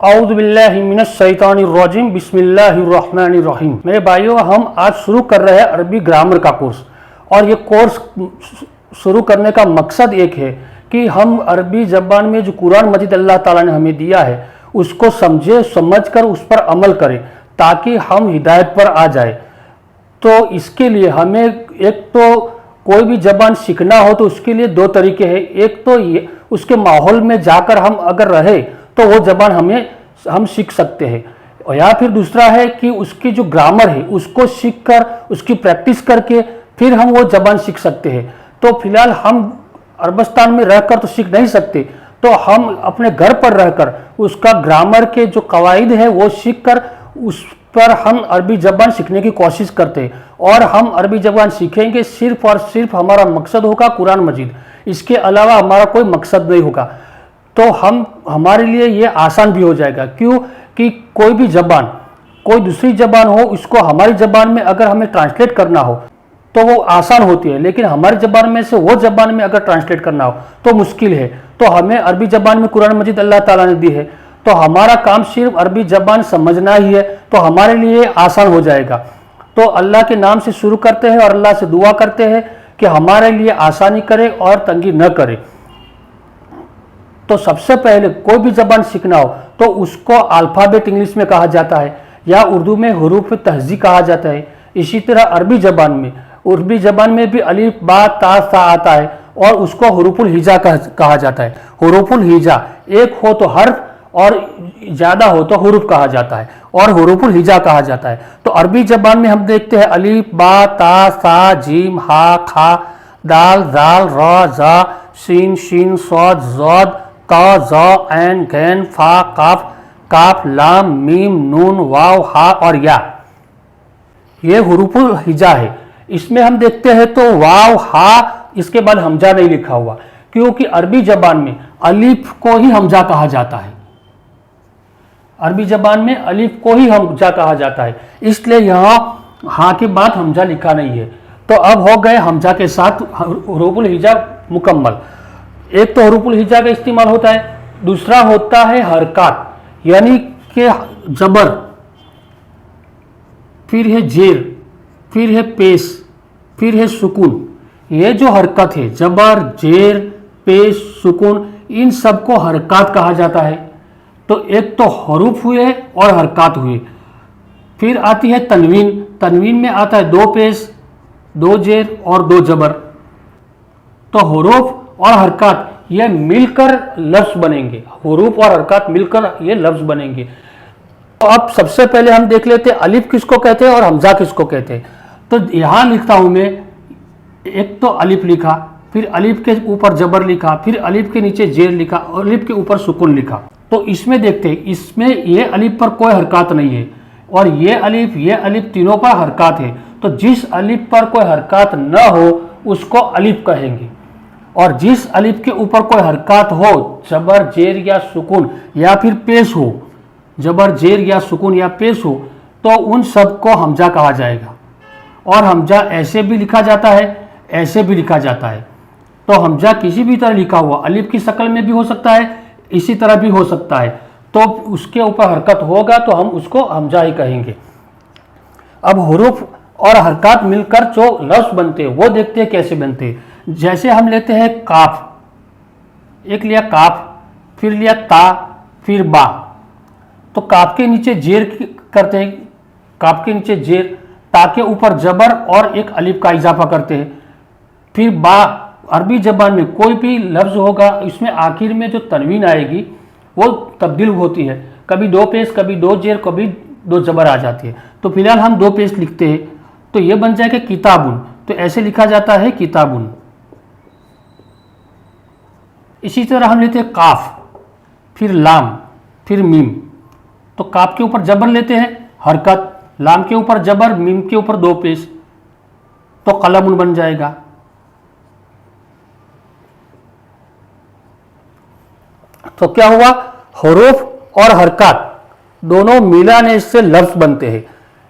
औज़ुबिल्लाहिमिनश्शैतानिर्रजीम बिस्मिल्लाहिर्रहमानिर्रहीम। मेरे भाइयों, हम आज शुरू कर रहे हैं अरबी ग्रामर का कोर्स। और ये कोर्स शुरू करने का मकसद एक है कि हम अरबी ज़बान में जो कुरान मजीद अल्लाह ताला ने हमें दिया है उसको समझकर उस पर अमल करें ताकि हम हिदायत पर आ जाए। तो इसके लिए हमें एक तो कोई भी ज़बान सीखना हो तो उसके लिए दो तरीके हैं। एक तो ये उसके माहौल में जाकर हम अगर रहे तो वो ज़बान हम सीख सकते हैं, और या फिर दूसरा है कि उसकी जो ग्रामर है उसको सीख कर उसकी प्रैक्टिस करके फिर हम वो ज़बान सीख सकते हैं। तो फिलहाल हम अरबस्तान में रहकर तो सीख नहीं सकते, तो हम अपने घर पर रहकर उसका ग्रामर के जो कवायद है वो सीख कर उस पर हम अरबी ज़बान सीखने की कोशिश करते हैं। और हम अरबी ज़बान सीखेंगे सिर्फ और सिर्फ हमारा मकसद होगा कुरान मजीद, इसके अलावा हमारा कोई मकसद नहीं होगा। तो हमारे लिए ये आसान भी हो जाएगा। क्यों कि कोई भी ज़बान कोई दूसरी ज़बान हो उसको हमारी ज़बान में अगर हमें ट्रांसलेट करना हो तो वो आसान होती है, लेकिन हमारी ज़बान में से वो ज़बान में अगर ट्रांसलेट करना हो तो मुश्किल है। तो हमें अरबी ज़बान में कुरान मजीद अल्लाह ताला ने दी है, तो हमारा काम सिर्फ अरबी ज़बान समझना ही है, तो हमारे लिए आसान हो जाएगा। तो अल्लाह के नाम से शुरू करते हैं और अल्लाह से दुआ करते हैं कि हमारे लिए आसानी करे और तंगी न करे। तो सबसे पहले कोई भी ज़बान सीखना हो तो उसको अल्फ़ाबेट इंग्लिश में कहा जाता है या उर्दू में हुरूफ तहज़ी कहा जाता है। इसी तरह अरबी ज़बान में भी अलिफ बा ता सा आता है और उसको हुरूफुल हिजा कहा जाता है। हुरूफुल हिजा एक हो तो हर्फ और ज़्यादा हो तो हुरूफ कहा जाता है और हुरूफुल हिजा कहा जाता है। तो अरबी ज़बान में हम देखते हैं अलिफ बा ता सा जीम हा खा दाल जाल रा जा सीन शीन सौद ज़ौद ता ज़ा ऐन गैन फा काफ काफ लाम मीम नून वाव हा और या, ये हुरूफुल हिजा है। इसमें हम देखते हैं तो वाव हा इसके बाद हमजा नहीं लिखा हुआ, क्योंकि अरबी ज़बान में अलिफ को ही हमजा कहा जाता है। अरबी ज़बान में अलिफ को ही हमजा कहा जाता है, इसलिए यहाँ हा के बाद हमजा लिखा नहीं है। तो अब हो गए हमजा के साथ हुरूफुल हिजा मुकम्मल। एक तो हुरूफुल हिजा का इस्तेमाल होता है, दूसरा होता है हरकत, यानी कि जबर, फिर है जेर, फिर है पेश, फिर है सुकून। ये जो हरकत है जबर जेर पेश सुकून, इन सबको हरकत कहा जाता है। तो एक तो हरूफ हुए और हरकत हुए। फिर आती है तनवीन। तनवीन में आता है दो पेश दो जेर और दो जबर। तो हुरूफ और हरकत ये मिलकर लफ्ज़ बनेंगे, हुरूफ और हरकत मिलकर ये लफ्ज़ बनेंगे। तो अब सबसे पहले हम देख लेते हैं अलिफ किसको कहते हैं और हमजा किसको कहते हैं। तो यहाँ लिखता हूँ मैं, एक तो अलिफ लिखा, फिर अलिफ के ऊपर जबर लिखा, फिर अलिफ के नीचे जेर लिखा और अलिफ के ऊपर सुकून लिखा। तो इसमें देखते हैं, इसमें ये अलिफ पर कोई हरकत नहीं है और ये अलिफ तीनों पर हरकत है। तो जिस अलिफ पर कोई हरकत न हो उसको अलिफ कहेंगे, और जिस अलिफ के ऊपर कोई हरकत हो, जबर जेर या सुकून या फिर पेश हो, जबर जेर या सुकून या पेश हो, तो उन सब को हमजा कहा जाएगा। और हमजा ऐसे भी लिखा जाता है, ऐसे भी लिखा जाता है। तो हमजा किसी भी तरह लिखा हुआ अलिफ की शक्ल में भी हो सकता है, इसी तरह भी हो सकता है। तो उसके ऊपर हरकत होगा तो हम उसको हमजा ही कहेंगे। अब हुरूफ और हरकत मिलकर जो लफ्ज़ बनते हैं वो देखते हैं कैसे बनते हैं। जैसे हम लेते हैं काफ, एक लिया काफ, फिर लिया ता, फिर बा। तो काफ के नीचे जेर करते हैं, काफ के नीचे जेर, ता के ऊपर जबर और एक अलिफ का इजाफा करते हैं। फिर बा, अरबी ज़बान में कोई भी लफ्ज़ होगा इसमें आखिर में जो तनवीन आएगी वो तब्दील होती है, कभी दो पेश कभी दो जेर कभी दो जबर आ जाती है। तो फिलहाल हम दो पेश लिखते हैं, तो ये बन जाएगा किताबुन। तो ऐसे लिखा जाता है किताबुन। इसी तरह हम लेते हैं काफ, फिर लाम, फिर मीम। तो काफ के ऊपर जबर लेते हैं हरकत, लाम के ऊपर जबर, मीम के ऊपर दो पेश, तो कलमुन बन जाएगा। तो क्या हुआ, हुरूफ और हरकत दोनों मिलाने से लफ्ज़ बनते हैं।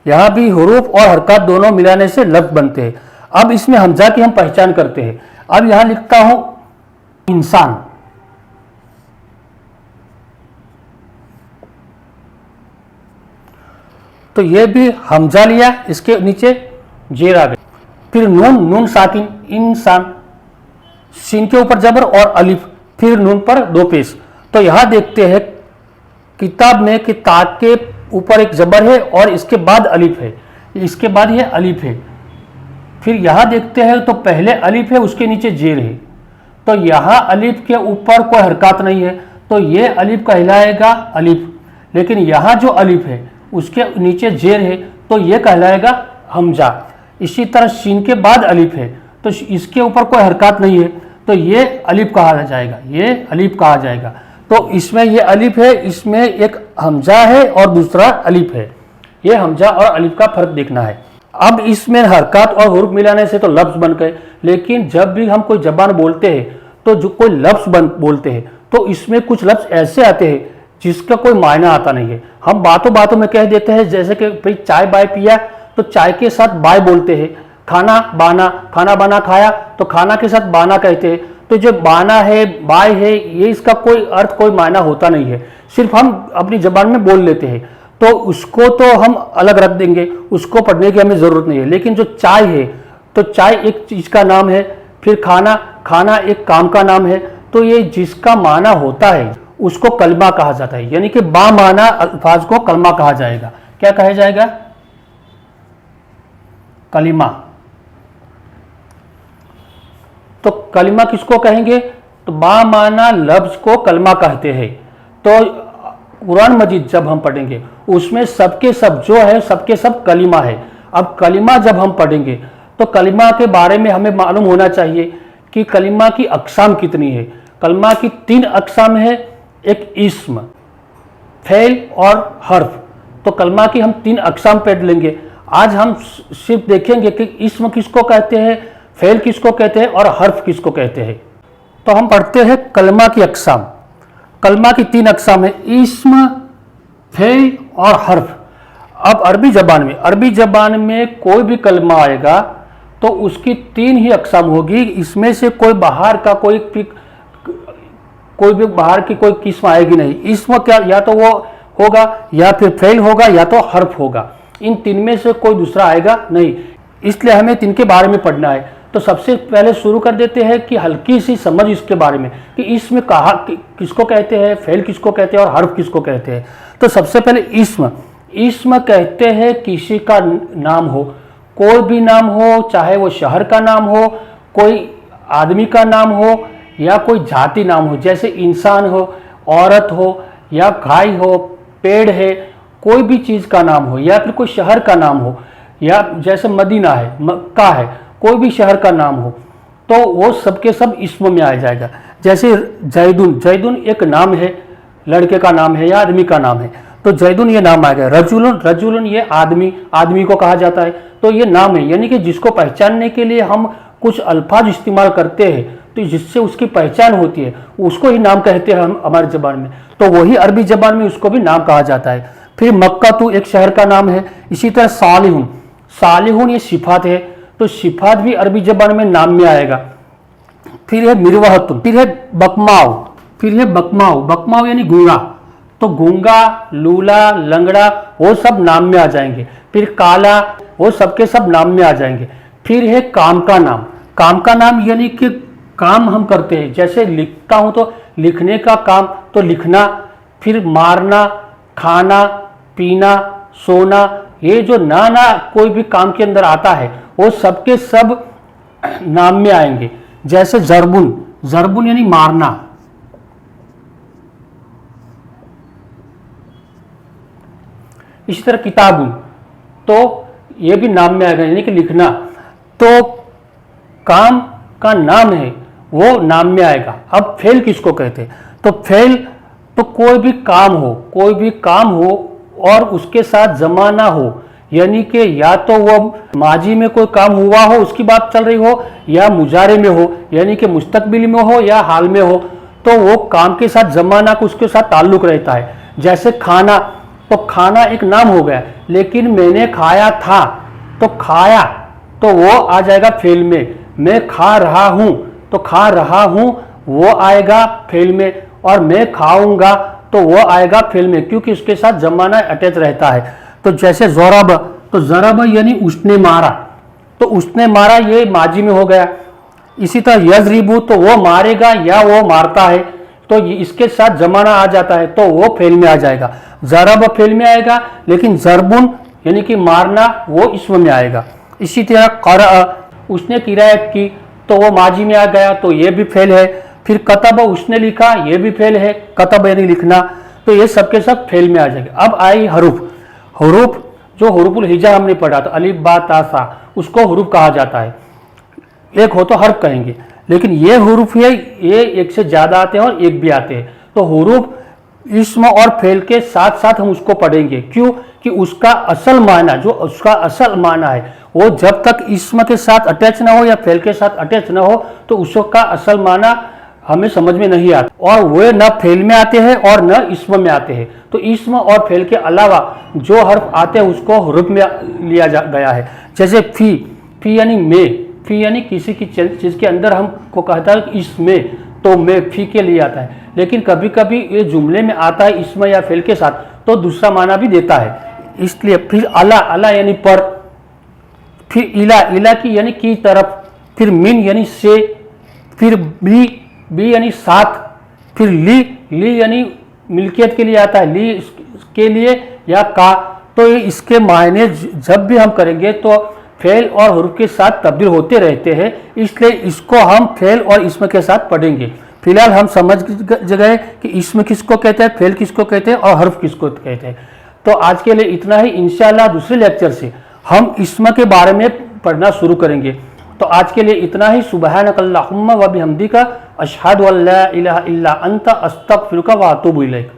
यहाँ भी हुरूफ और हरकत दोनों मिलाने से लफ्ज़ बनते हैं। अब इसमें हमजा की हम पहचान करते हैं। अब यहाँ लिखता हूँ इंसान, तो ये भी हमजा लिया, इसके नीचे जेर आ गई। फिर नून, नून साकिन, इंसान, सीन के ऊपर जबर और अलिफ, फिर नून पर दो पेश। तो यहां देखते हैं किताब में कि ता के ऊपर एक जबर है और इसके बाद अलिफ है, इसके बाद ये अलिफ है। फिर यहां देखते हैं तो पहले अलिफ है, उसके नीचे जेर है। तो यहां अलिफ के ऊपर कोई हरकत नहीं है, तो ये अलिफ कहलाएगा अलिफ। लेकिन यहां जो अलिफ है उसके नीचे जेर है, तो ये कहलाएगा हमजा। इसी तरह सीन के बाद अलिफ है, तो इसके ऊपर कोई हरकत नहीं है, तो ये अलिफ कहा जाएगा, ये अलिफ कहा जाएगा। तो इसमें ये अलिफ है, इसमें एक हमजा है और दूसरा अलिफ है। ये हमजा और अलिफ का फर्क देखना है। अब इसमें हरकत और हुरूफ मिलाने से तो लफ्ज़ बन गए, लेकिन जब भी हम कोई जबान बोलते हैं तो जो कोई लफ्ज़ बोलते हैं तो इसमें कुछ लफ्ज़ ऐसे आते हैं जिसका कोई मायना आता नहीं है। हम बातों बातों में कह देते हैं, जैसे कि भाई चाय बाय पिया तो चाय के साथ बाय बोलते हैं। खाना बाना खाया तो खाना के साथ बाना कहते हैं। तो जो बाना है, बाय है, ये इसका कोई अर्थ, कोई मायना होता नहीं है, सिर्फ हम अपनी जबान में बोल लेते हैं। तो उसको तो हम अलग रख देंगे, उसको पढ़ने की हमें ज़रूरत नहीं है। लेकिन जो चाय है, तो चाय एक चीज़ का नाम है, फिर खाना एक काम का नाम है। तो ये जिसका माना होता है उसको कलमा कहा जाता है, यानी कि बामाना अल्फाज को कलमा कहा जाएगा। क्या कहा जाएगा? कलिमा। तो कलिमा किसको कहेंगे? तो बामाना लफ्ज को कलमा कहते हैं। तो कुरान मजीद जब हम पढ़ेंगे उसमें सबके सब जो है, सबके सब कलिमा है। अब कलिमा जब हम पढ़ेंगे तो कलिमा के बारे में हमें मालूम होना चाहिए कि कलिमा की अक़साम कितनी है। कलिमा की 3 अक़साम है, एक इस्म, फ़ेल और हर्फ। तो कलिमा की हम 3 अक़साम पढ़ लेंगे। आज हम सिर्फ देखेंगे कि इस्म किसको कहते हैं, फ़ेल किसको कहते हैं और हर्फ किसको कहते हैं। तो हम पढ़ते हैं कलिमा की अक़साम। कलिमा की 3 अक़साम है, इस्म, फ़ेल और हर्फ। अब अरबी ज़बान में कोई भी कलिमा आएगा तो उसकी 3 ही अक़साम होगी। इसमें से कोई बाहर का कोई भी बाहर की कोई किस्म आएगी नहीं। इस्म क्या, या तो वो होगा, या फिर फ़ेल होगा, या तो हर्फ होगा। इन 3 में से कोई दूसरा आएगा नहीं, इसलिए हमें 3 के बारे में पढ़ना है। तो सबसे पहले शुरू कर देते हैं कि हल्की सी समझ इसके बारे में कि इसमें कहा किसको कहते हैं, फ़ेल किसको कहते हैं और हर्फ किसको कहते हैं। तो सबसे पहले इस्म कहते हैं किसी का नाम हो, कोई भी नाम हो, चाहे वो शहर का नाम हो, कोई आदमी का नाम हो, या कोई जाति नाम हो, जैसे इंसान हो, औरत हो, या गाय हो, पेड़ है, कोई भी चीज़ का नाम हो, या फिर कोई शहर का नाम हो, या जैसे मदीना है, मक्का है, कोई भी शहर का नाम हो, तो वो सबके सब इस्म में आ जाएगा। जैसे जैदुन एक नाम है, लड़के का नाम है या आदमी का नाम है, तो जैदुन ये नाम आ गया। रजुलन ये आदमी को कहा जाता है, तो ये नाम है, यानी कि जिसको पहचानने के लिए हम कुछ अल्फाज इस्तेमाल करते हैं तो जिससे उसकी पहचान होती है उसको ही नाम कहते हैं हम हमारी ज़बान में। तो वही अरबी ज़बान में उसको भी नाम कहा जाता है। फिर मक्का तो एक शहर का नाम है। इसी तरह सालिहुन ये सिफात है, तो सिफात भी अरबी ज़बान में नाम में आएगा। फिर है मिरवहतुन, फिर है बकमाओ यानी गूंगा, तो गूंगा, लूला, लंगड़ा वो सब नाम में आ जाएंगे। फिर काला, वो सबके सब नाम में आ जाएंगे। फिर है काम का नाम यानी कि काम हम करते हैं, जैसे लिखता हूं तो लिखने का काम, तो लिखना। फिर मारना, खाना, पीना, सोना, ये जो ना कोई भी काम के अंदर आता है वो सबके सब नाम में आएंगे। जैसे जरबुन यानी मारना। इसी तरह किताबुन, तो ये भी नाम में आएगा यानी कि लिखना। तो काम का नाम है वो नाम में आएगा। अब फ़ेल किसको कहते हैं? तो फ़ेल तो कोई भी काम हो और उसके साथ ज़माना हो, यानी कि या तो वो माजी में कोई काम हुआ हो उसकी बात चल रही हो, या मुजारे में हो यानी कि मुस्तकबिल में हो, या हाल में हो, तो वो काम के साथ ज़माना को उसके साथ ताल्लुक़ रहता है। जैसे खाना, तो खाना एक नाम हो गया, लेकिन मैंने खाया था, तो खाया तो वो आ जाएगा फ़ेल में। मैं खा रहा हूँ, तो खा रहा हूँ वो आएगा फ़ेल में। और मैं खाऊंगा तो वो आएगा फ़ेल में, क्योंकि उसके साथ ज़माना अटैच रहता है। तो जैसे ज़रब, तो ज़रब यानी उसने मारा, तो उसने मारा ये माजी में हो गया। इसी तरह यज़रिबु तो वो मारेगा या वो मारता है, तो इसके साथ जमाना आ जाता है तो वो फेल में आ जाएगा। ज़रब फेल में आएगा, लेकिन ज़रबुन यानी कि मारना वो इसम में आएगा। इसी तरह क़रअ उसने किरायत की, तो वो माजी में आ गया, तो ये भी फेल है। फिर कतब उसने लिखा, ये भी फेल है, कतब यानी लिखना, तो ये सब के सब फेल में आ जाएंगे। अब आई हरूफ। हरूफ जो हरूफुल हिजा हमने पढ़ा था, अलिफ बा ता सा, उसको हरूफ कहा जाता है। एक हो तो हर्फ कहेंगे, लेकिन ये हरूफ है, ये एक से ज़्यादा आते हैं और एक भी आते हैं। तो हरूफ इस्म और फेल के साथ साथ हम उसको पढ़ेंगे। क्यों? कि उसका असल माना, जो उसका असल माना है, वो जब तक इस्म के साथ अटैच ना हो या फेल के साथ अटैच ना हो तो उसका असल माना हमें समझ में नहीं आता, और वे न फेल में आते हैं और न इस्म में आते हैं। तो इस्म और फेल के अलावा जो हर्फ आते हैं उसको हरूफ में लिया गया है। जैसे फी, फी यानी में, फी यानी किसी की चीज़ के अंदर हमको कहता है कि इसमें, तो में फी के लिए आता है। लेकिन कभी कभी ये जुमले में आता है इस्म या फेल के साथ, तो दूसरा माना भी देता है। इसलिए फिर अला, अला यानी पर, फिर इला, इला की यानी की तरफ, फिर मिन यानी से, फिर बी, बी यानी साथ, फिर ली, ली यानी मिल्कियत के लिए आता है, ली के लिए या का। तो ये इसके मायने जब भी हम करेंगे तो फेल और हरूफ के साथ तब्दील होते रहते हैं, इसलिए इसको हम फेल और इस्म के साथ पढ़ेंगे। फिलहाल हम समझ गए कि इस्म किसको कहते हैं, फेल किसको कहते हैं और हर्फ किसको कहते हैं। तो आज के लिए इतना ही। इंशाअल्लाह दूसरे लेक्चर से हम इस्म के बारे में पढ़ना शुरू करेंगे। तो आज के लिए इतना ही। सुबहानकल्लाहुम्मा व बिहम्दिका अशहदु अल्ला इलाहा इल्ला अंता अस्तगफिरुका व अतूबु इलैक।